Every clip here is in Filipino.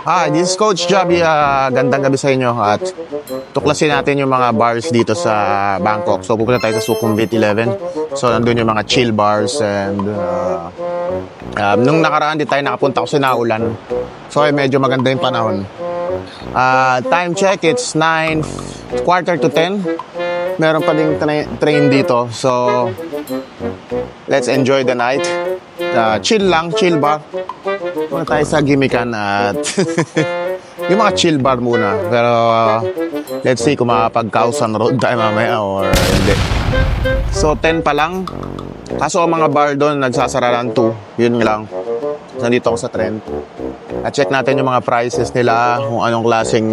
Hi, this is Coach Javi. Gandang gabi sa inyo at tuklasin natin yung mga bars dito sa Bangkok. So pupunta tayo sa Sukhumvit 11. So nandun yung mga chill bars and nung nakaraan di tayo nakapunta kasi naulan. So medyo maganda yung panahon. Time check, it's 9, quarter to 10. Meron pa ding train dito. So let's enjoy the night. Chill lang, chill bar. Muna tayo sa gimmickan at yung mga chill bar muna. Pero let's see kung makapag-Khao Road tayo mamaya or hindi. So 10 pa lang. Kaso ang mga bar doon nagsasara ng 2. Yun lang. Nandito ako sa trend. At check natin yung mga prices nila. Kung anong klaseng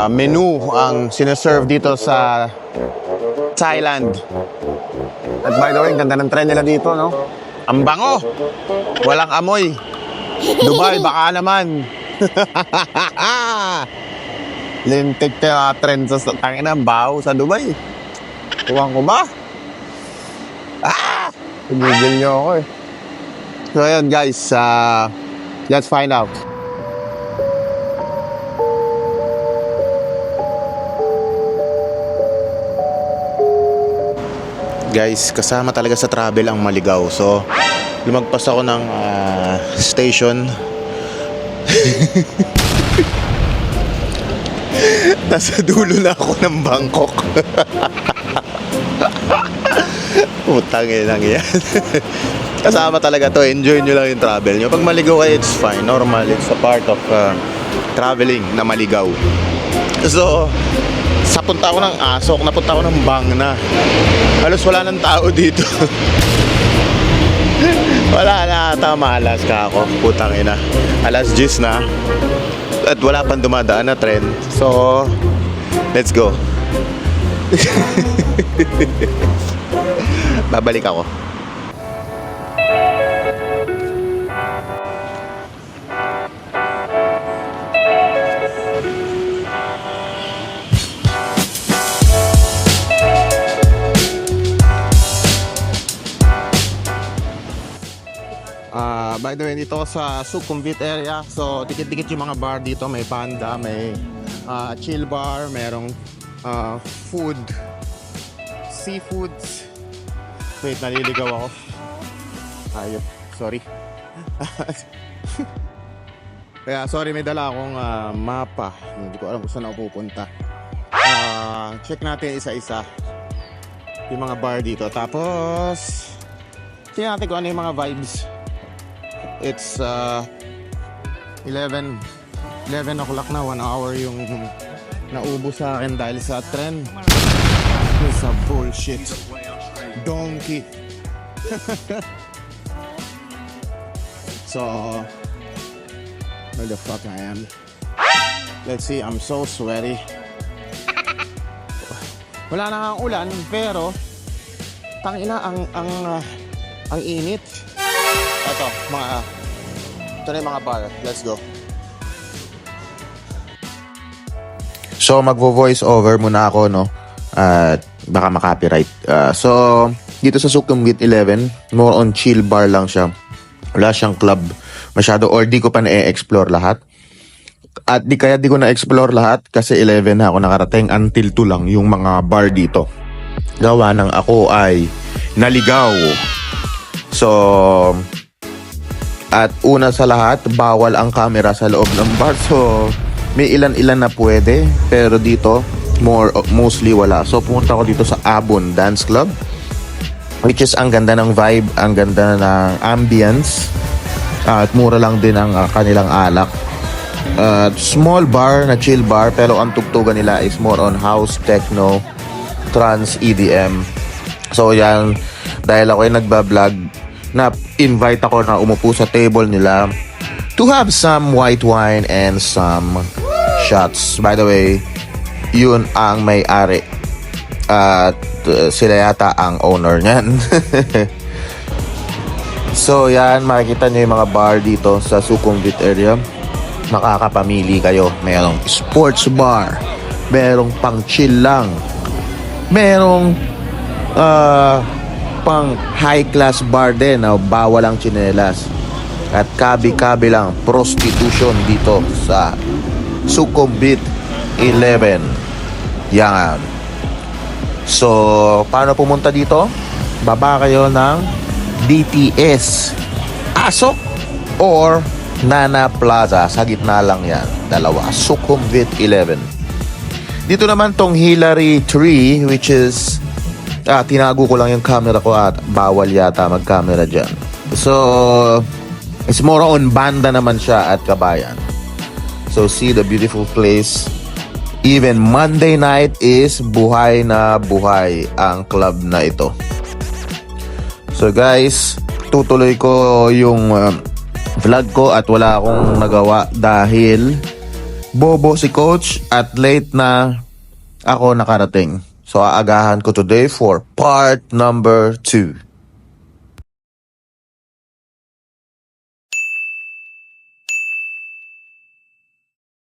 menu ang sineserve dito sa Thailand. At by the way, ganda ng trend nila dito, no? Ang bango! Walang amoy. Dubai, baka naman. Lintik na trend sa tangin ng baho sa Dubai. Tuwang ko ba? Pagigil nyo ako eh. So ayun guys, let's find out. Guys, kasama talaga sa travel ang maligaw. So, lumagpas ako ng station. Nasa dulo na ako ng Bangkok. Putang ina yan. Kasama talaga to. Enjoy nyo lang yung travel nyo. Pag maligaw kayo, it's fine. Normal. It's a part of traveling na maligaw. So, sa punta ako ng Asok, napunta ako ng Bang na. Halos wala ng tao dito. Wala na ata, malas ka ako. Putang ina. Alas 10 na. At wala pang dumadaan na tren. So, let's go. Babalik ako. By the way, dito sa Sukhumvit area. So, dikit-dikit yung mga bar dito. May Panda, may chill bar, merong food, seafoods. Wait, naliligaw ako. Ayun, sorry. Kaya sorry, may dala akong mapa. Hindi ko alam kung saan ako pupunta. Check natin isa-isa yung mga bar dito. Tapos tingnan natin kung ano yung mga vibes. It's 11 o'clock na. 1 hour yung naubo sa akin dahil sa trend. It's a bullshit donkey. So where the fuck I am? Let's see, I'm so sweaty. Wala na nga ulan pero tangina ang init. Ito na yung mga bar. Let's go. So magvo-voice over muna ako, no? At baka makopyright. So dito sa Sukhumvit 11, more on chill bar lang siya. Wala siyang club masyado or di ko pa na-explore lahat. At di ko na-explore lahat kasi 11 na ako nakarating, until 2 lang yung mga bar dito. Gawa ng ako ay naligaw. So at una sa lahat, bawal ang camera sa loob ng bar. So may ilan-ilan na pwede, pero dito mostly wala. So pumunta ako dito sa Abon Dance Club, which is ang ganda ng vibe, ang ganda ng ambience, at mura lang din ang kanilang alak. Small bar na chill bar, pero ang tugtugan nila is more on house, techno, trance, EDM. So yan, dahil ako ay nagbablog, na-invite ako na umupo sa table nila to have some white wine and some shots. By the way, yun ang may-ari at sila yata ang owner niyan. So yan, makikita nyo yung mga bar dito sa Sukhumvit area. Makakapamili kayo. Merong sports bar, merong pang chill lang, merong pang high class bar din na bawal ang tsinelas. At kabi-kabi lang prostitution dito sa Sukhumvit 11. Yan. So, paano pumunta dito? Baba kayo ng DTS Asok or Nana Plaza. Sa gitna lang yan. Dalawa. Sukhumvit 11. Dito naman tong Hillary Tree, which is tinago ko lang yung camera ko at bawal yata mag-camera dyan. So, it's more on banda naman siya at Kabayan. So, see the beautiful place. Even Monday night is buhay na buhay ang club na ito. So guys, tutuloy ko yung vlog ko at wala akong nagawa dahil bobo si coach at late na ako nakarating. So aagahan ko today for part number 2.